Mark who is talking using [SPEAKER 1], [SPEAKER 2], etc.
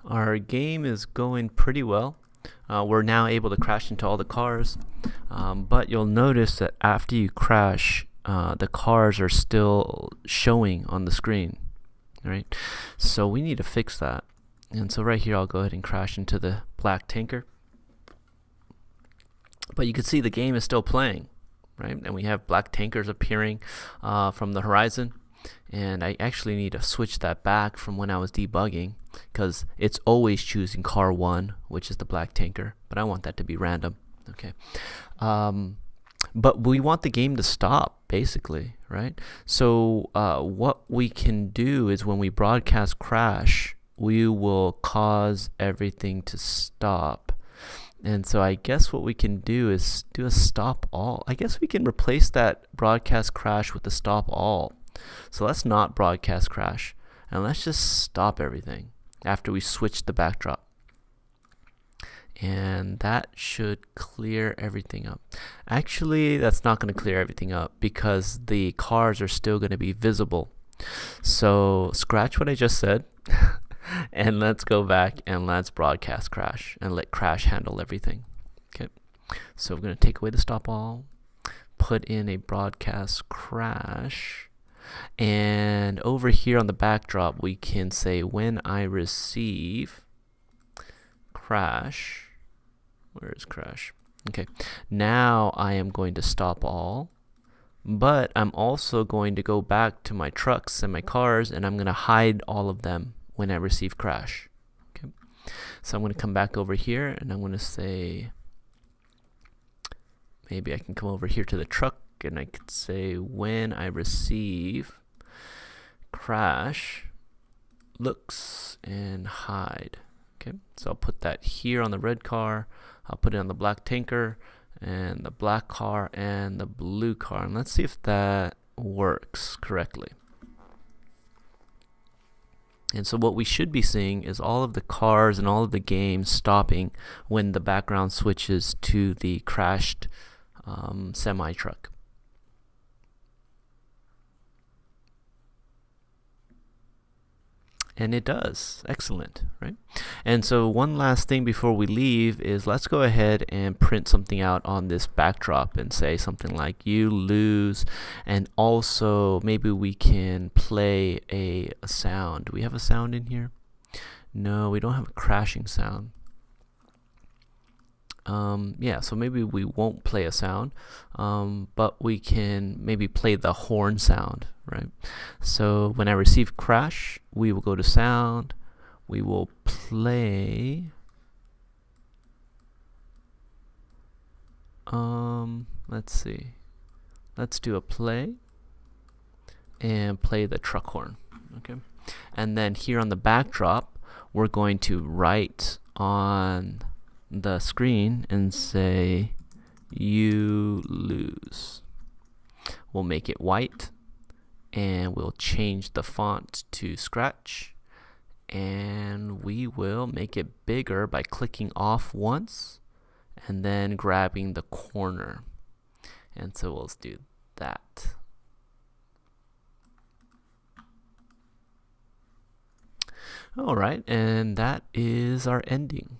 [SPEAKER 1] Our game is going pretty well. We're now able to crash into all the cars, but you'll notice that after you crash, the cars are still showing on the screen, right? So we need to fix that. And so right here, I'll go ahead and crash into the black tanker. But you can see the game is still playing, right? And we have black tankers appearing from the horizon. And I actually need to switch that back from when I was debugging, because it's always choosing car 1, which is the black tanker, but I want that to be random. Okay. But we want the game to stop, basically, right? So what we can do is when we broadcast crash, we will cause everything to stop. And so I guess what we can do is do a stop all. I guess we can replace that broadcast crash with the stop all. So let's not broadcast crash, and let's just stop everything after we switch the backdrop. And that should clear everything up. Actually, that's not going to clear everything up because the cars are still going to be visible. So scratch what I just said and let's go back and let's broadcast crash and let crash handle everything. Okay, so we're going to take away the stop all, put in a broadcast crash, and over here on the backdrop we can say when I receive crash. Where is crash? Okay, now I am going to stop all, but I'm also going to go back to my trucks and my cars, and I'm going to hide all of them when I receive crash. Okay, so I'm going to come back over here and I'm going to say, maybe I can come over here to the truck and I could say when I receive crash looks and hide. Okay, so I'll put that here on the red car, I'll put it on the black tanker and the black car and the blue car, and let's see if that works correctly. And so what we should be seeing is all of the cars and all of the games stopping when the background switches to the crashed semi-truck. And it does. Excellent, right? And so one last thing before we leave is let's go ahead and print something out on this backdrop and say something like you lose, and also maybe we can play a sound. Do we have a sound in here? No, we don't have a crashing sound. Yeah, so maybe we won't play a sound, but we can maybe play the horn sound, right? So when I receive crash, we will go to sound, we will play, let's see, let's do a play and play the truck horn, okay? And then here on the backdrop, we're going to write on the screen and say you lose. We'll make it white and we'll change the font to Scratch, and we will make it bigger by clicking off once and then grabbing the corner, and so we'll do that. Alright, and that is our ending.